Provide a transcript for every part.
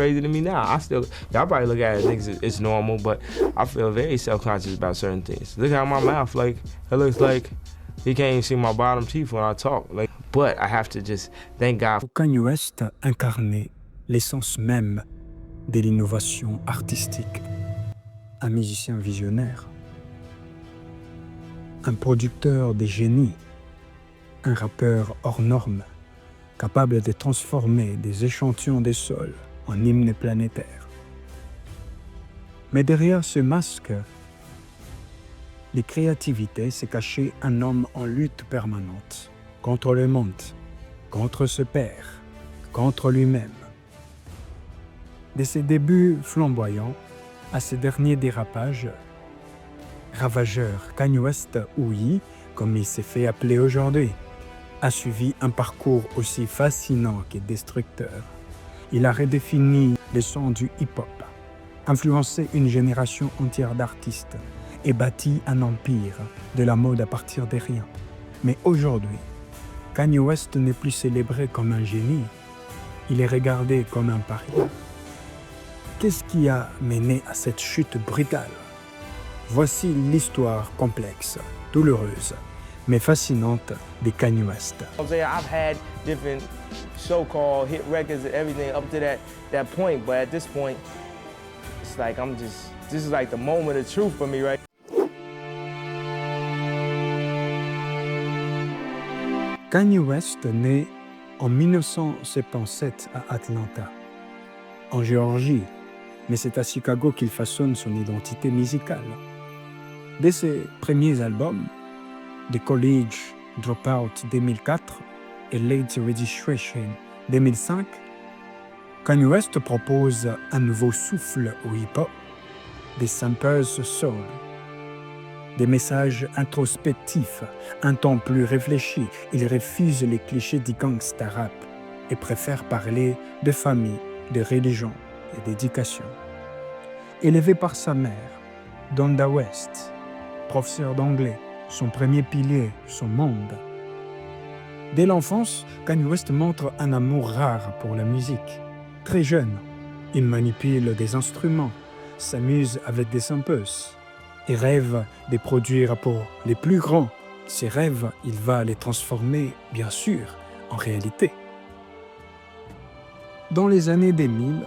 crazy to me now. Y'all probably look at it and think it's normal, but I feel very self-conscious about certain things. Look how my mouth, like, it looks like you can't even see my bottom teeth when I talk. Like, but I have to just thank God. Kanye West incarnait l'essence même de l'innovation artistique. Un musicien visionnaire, un producteur de génie, un rappeur hors norme, capable de transformer des échantillons de sol en hymnes planétaires. Mais derrière ce masque, les créativités se cachait un homme en lutte permanente contre le monde, contre ce père, contre lui-même. De ses débuts flamboyants à ses derniers dérapages, ravageur, Kanye West, ou Ye, comme il s'est fait appeler aujourd'hui, a suivi un parcours aussi fascinant que destructeur. Il a redéfini le son du hip-hop, influencé une génération entière d'artistes et bâti un empire de la mode à partir de rien. Mais aujourd'hui, Kanye West n'est plus célébré comme un génie, il est regardé comme un paria. Qu'est-ce qui a mené à cette chute brutale? Voici l'histoire complexe, douloureuse, mais fascinante de Kanye West. I've had different so-called hit records and everything up to that point, but at this point, it's like this is like the moment of truth for me, right? Kanye West naît en 1977 à Atlanta, en Géorgie, mais c'est à Chicago qu'il façonne son identité musicale. Dès ses premiers albums, The College Dropout 2004 et Late Registration 2005, Kanye West propose un nouveau souffle au hip-hop, des samples soul, des messages introspectifs, un ton plus réfléchi. Il refuse les clichés du gangsta rap et préfère parler de famille, de religion et d'éducation. Élevé par sa mère, Donda West, professeur d'anglais, son premier pilier, son monde. Dès l'enfance, Kanye West montre un amour rare pour la musique. Très jeune, il manipule des instruments, s'amuse avec des samples et rêve de produire pour les plus grands. Ses rêves, il va les transformer, bien sûr, en réalité. Dans les années 2000,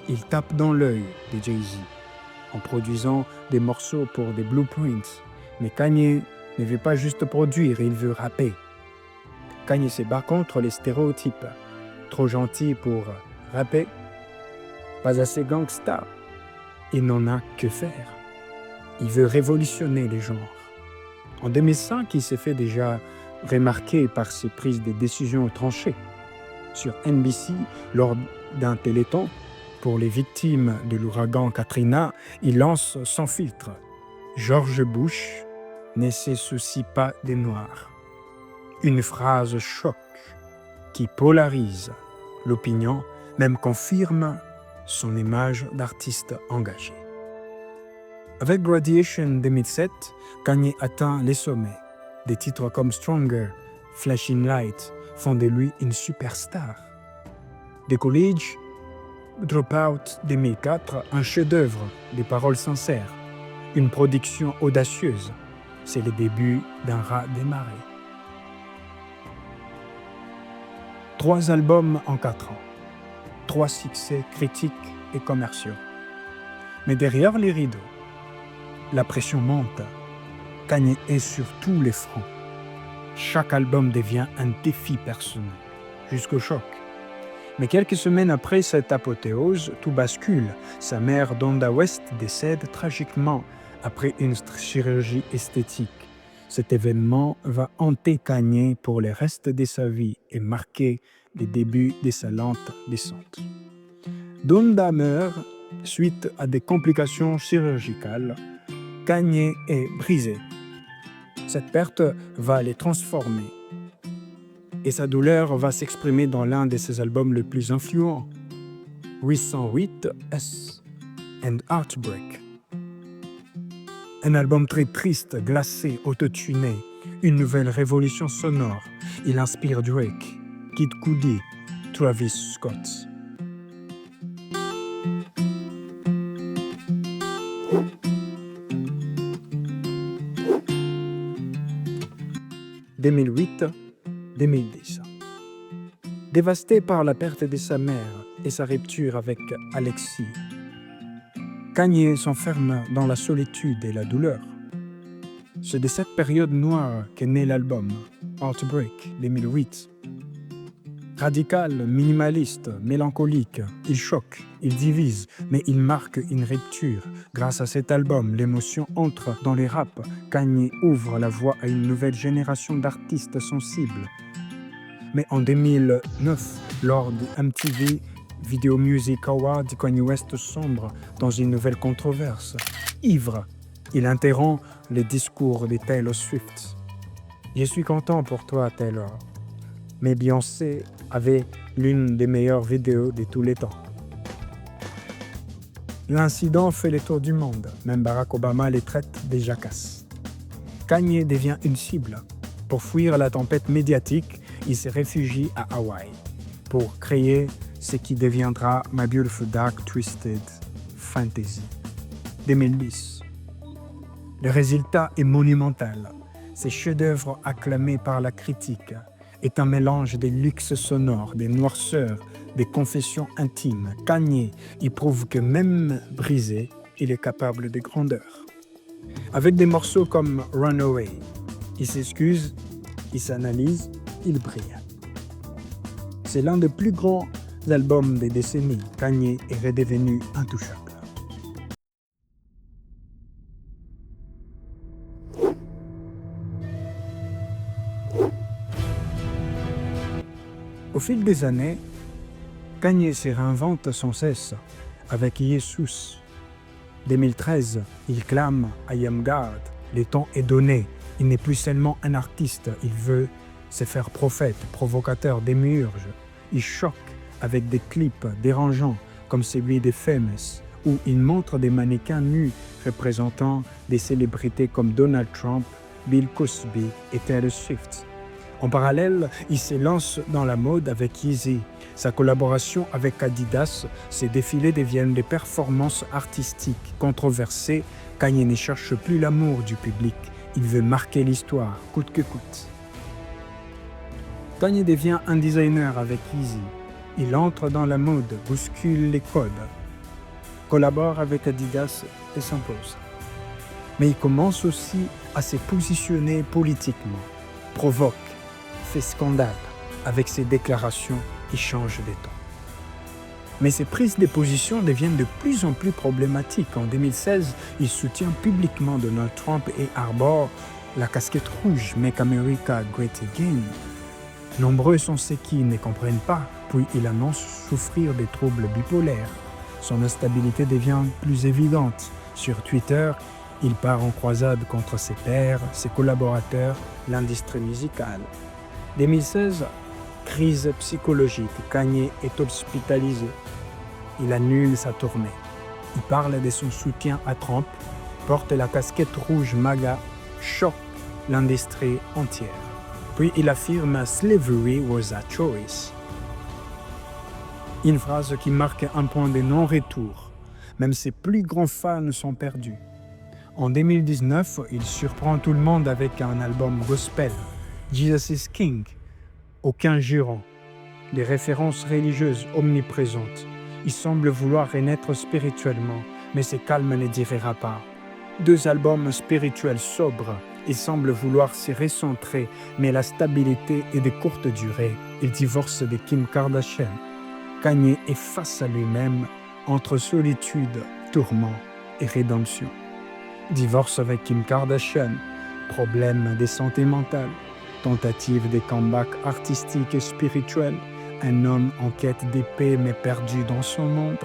il tape dans l'œil de Jay-Z en produisant des morceaux pour des blueprints. Mais Kanye ne veut pas juste produire, il veut rapper. Kanye se bat contre les stéréotypes. Trop gentil pour rapper, pas assez gangsta. Il n'en a que faire. Il veut révolutionner les genres. En 2005, il s'est fait déjà remarquer par ses prises de décisions tranchées. Sur NBC, lors d'un téléthon, pour les victimes de l'ouragan Katrina, il lance sans filtre. George Bush ne se soucie pas des Noirs. Une phrase choc qui polarise l'opinion, même confirme son image d'artiste engagé. Avec Graduation 2007, Kanye atteint les sommets. Des titres comme Stronger, Flashing Light font de lui une superstar. The College Dropout 2004, un chef-d'œuvre, des paroles sincères, une production audacieuse. C'est le début d'un raz des marées. 3 albums en 4 ans, 3 succès critiques et commerciaux. Mais derrière les rideaux, la pression monte. Kanye est sur tous les fronts. Chaque album devient un défi personnel, jusqu'au choc. Mais quelques semaines après cette apothéose, tout bascule. Sa mère, Donda West, décède tragiquement après une chirurgie esthétique. Cet événement va hanter Kanye pour le reste de sa vie et marquer les débuts de sa lente descente. Donda meurt suite à des complications chirurgicales. Kanye est brisé. Cette perte va les transformer. Et sa douleur va s'exprimer dans l'un de ses albums les plus influents, 808 S and Heartbreak. Un album très triste, glacé, autotuné, une nouvelle révolution sonore. Il inspire Drake, Kid Cudi, Travis Scott. 2008-2010. Dévasté par la perte de sa mère et sa rupture avec Alexis, Kanye s'enferme dans la solitude et la douleur. C'est de cette période noire qu'est né l'album Heartbreak 2008. Radical, minimaliste, mélancolique, il choque, il divise, mais il marque une rupture. Grâce à cet album, l'émotion entre dans les raps. Kanye ouvre la voie à une nouvelle génération d'artistes sensibles. Mais en 2009, lors du MTV Video Music Award, Kanye West sombre dans une nouvelle controverse. Ivre, il interrompt le discours de Taylor Swift. « Je suis content pour toi, Taylor. Mais Beyoncé avait l'une des meilleures vidéos de tous les temps. » L'incident fait le tour du monde. Même Barack Obama les traite des jacasses. Kanye devient une cible. Pour fuir la tempête médiatique, il se réfugie à Hawaï pour créer ce qui deviendra My Beautiful Dark Twisted Fantasy 2010. Le résultat est monumental. Ce chef-d'œuvre acclamé par la critique est un mélange des luxes sonores, des noirceurs, des confessions intimes. Kanye y prouve que même brisé, il est capable de grandeur. Avec des morceaux comme Runaway, il s'excuse, il s'analyse, il brille. C'est l'un des plus grands albums des décennies. Kanye est redevenu intouchable. Au fil des années, Kanye se réinvente sans cesse avec Jesus. 2013, il clame « I am God ». Le temps est donné. Il n'est plus seulement un artiste, il veut se faire prophète, provocateur, démiurge. Il choque avec des clips dérangeants comme celui de Famous, où il montre des mannequins nus représentant des célébrités comme Donald Trump, Bill Cosby et Taylor Swift. En parallèle, il se lance dans la mode avec Yeezy. Sa collaboration avec Adidas, ses défilés deviennent des performances artistiques controversées. Kanye ne cherche plus l'amour du public, il veut marquer l'histoire, coûte que coûte. Kanye devient un designer avec Yeezy. Il entre dans la mode, bouscule les codes, collabore avec Adidas et s'impose. Mais il commence aussi à se positionner politiquement, provoque, fait scandale. Avec ses déclarations, il change de ton. Mais ses prises de position deviennent de plus en plus problématiques. En 2016, il soutient publiquement Donald Trump et arbore la casquette rouge « Make America Great Again ». Nombreux sont ceux qui ne comprennent pas, puis il annonce souffrir des troubles bipolaires. Son instabilité devient plus évidente. Sur Twitter, il part en croisade contre ses pairs, ses collaborateurs, l'industrie musicale. 2016, crise psychologique. Kanye est hospitalisé. Il annule sa tournée. Il parle de son soutien à Trump, porte la casquette rouge MAGA, choque l'industrie entière. Puis il affirme « Slavery was a choice ». Une phrase qui marque un point de non-retour. Même ses plus grands fans sont perdus. En 2019, il surprend tout le monde avec un album gospel, Jesus is King. Aucun jurant. Les références religieuses omniprésentes. Il semble vouloir renaître spirituellement, mais ce calme ne durera pas. 2 albums spirituels sobres. Il semble vouloir se recentrer, mais la stabilité est de courte durée. Il divorce de Kim Kardashian. Kanye est face à lui-même entre solitude, tourment et rédemption. Divorce avec Kim Kardashian, problème de santé mentale, tentative de comeback artistique et spirituel, un homme en quête de paix mais perdu dans son monde.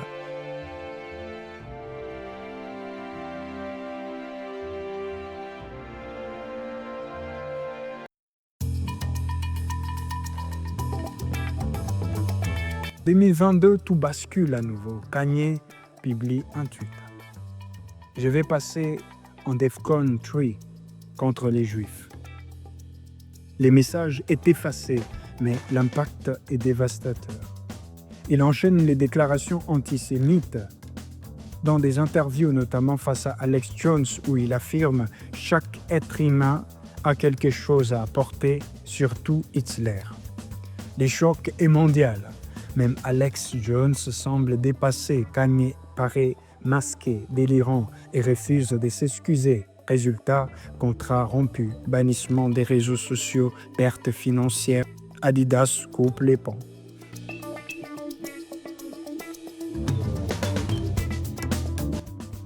En 2022, tout bascule à nouveau. Kanye publie un tweet. Je vais passer en Defcon 3 contre les Juifs. Les messages est effacé, mais l'impact est dévastateur. Il enchaîne les déclarations antisémites dans des interviews, notamment face à Alex Jones, où il affirme « Chaque être humain a quelque chose à apporter, surtout Hitler. Le choc est mondial. Même Alex Jones semble dépassé. Kanye paraît masqué, délirant et refuse de s'excuser. Résultat, contrat rompu, bannissement des réseaux sociaux, pertes financières. Adidas coupe les ponts.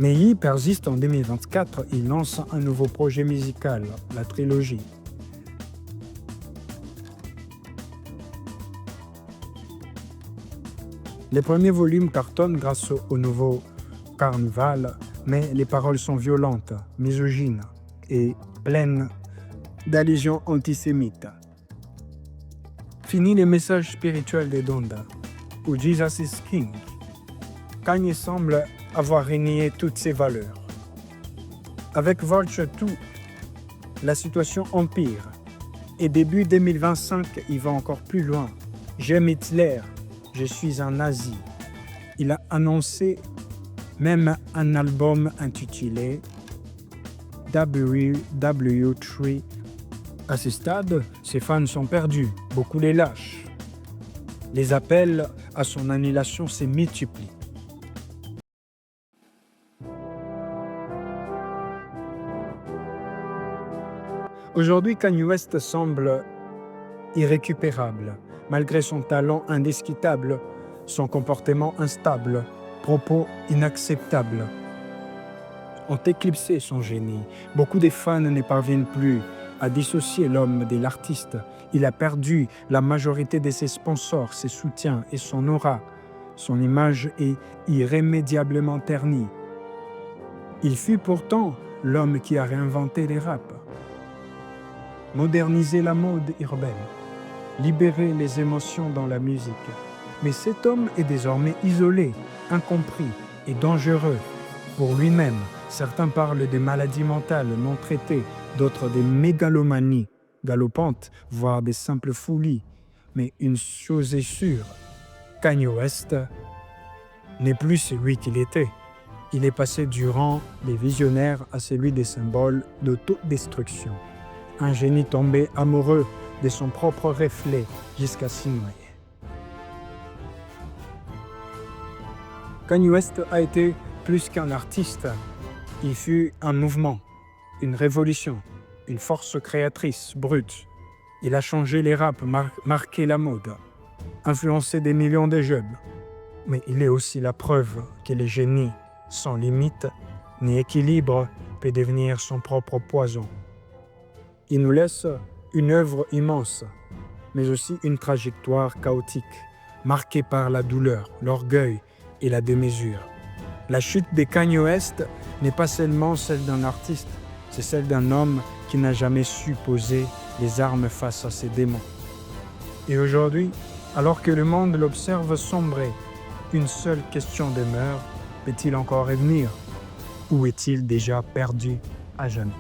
Mais Ye persiste en 2024, il lance un nouveau projet musical, la trilogie. Les premiers volumes cartonnent grâce au nouveau Carnival, mais les paroles sont violentes, misogynes et pleines d'allusions antisémites. Fini les messages spirituels des Donda, où Jesus is King. Kanye semble avoir renié toutes ses valeurs. Avec Vulture 2, la situation empire. Et début 2025, il va encore plus loin. J'aime Hitler, je suis un nazi. Il a annoncé même un album intitulé WW3. À ce stade, ses fans sont perdus, beaucoup les lâchent. Les appels à son annulation se multiplient. Aujourd'hui, Kanye West semble irrécupérable. Malgré son talent indiscutable, son comportement instable, propos inacceptables ont éclipsé son génie. Beaucoup de fans ne parviennent plus à dissocier l'homme de l'artiste. Il a perdu la majorité de ses sponsors, ses soutiens et son aura. Son image est irrémédiablement ternie. Il fut pourtant l'homme qui a réinventé les raps. Moderniser la mode urbaine, libérer les émotions dans la musique. Mais cet homme est désormais isolé, incompris et dangereux pour lui-même. Certains parlent de maladies mentales non traitées, d'autres des mégalomanies galopantes, voire des simples folies. Mais une chose est sûre, Kanye West n'est plus celui qu'il était. Il est passé du rang des visionnaires à celui des symboles d'autodestruction. Un génie tombé amoureux de son propre reflet jusqu'à s'y noyer. Kanye West a été plus qu'un artiste. Il fut un mouvement, une révolution, une force créatrice brute. Il a changé les raps, marqué la mode, influencé des millions de jeunes. Mais il est aussi la preuve que le génie, sans limite ni équilibre, peut devenir son propre poison. Il nous laisse une œuvre immense, mais aussi une trajectoire chaotique, marquée par la douleur, l'orgueil et la démesure. La chute de Kanye West n'est pas seulement celle d'un artiste, c'est celle d'un homme qui n'a jamais su poser les armes face à ses démons. Et aujourd'hui, alors que le monde l'observe sombrer, une seule question demeure, peut-il encore revenir? Ou est-il déjà perdu à jamais?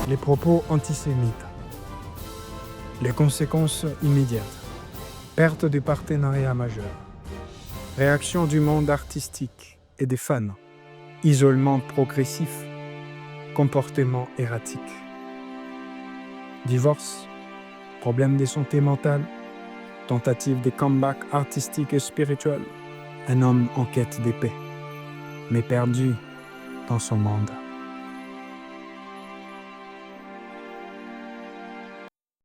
Les propos antisémites. Les conséquences immédiates. Perte de partenariat majeur. Réaction du monde artistique et des fans. Isolement progressif. Comportement erratique. Divorce. Problème de santé mentale. Tentative de comeback artistique et spirituel. Un homme en quête de paix, mais perdu dans son monde.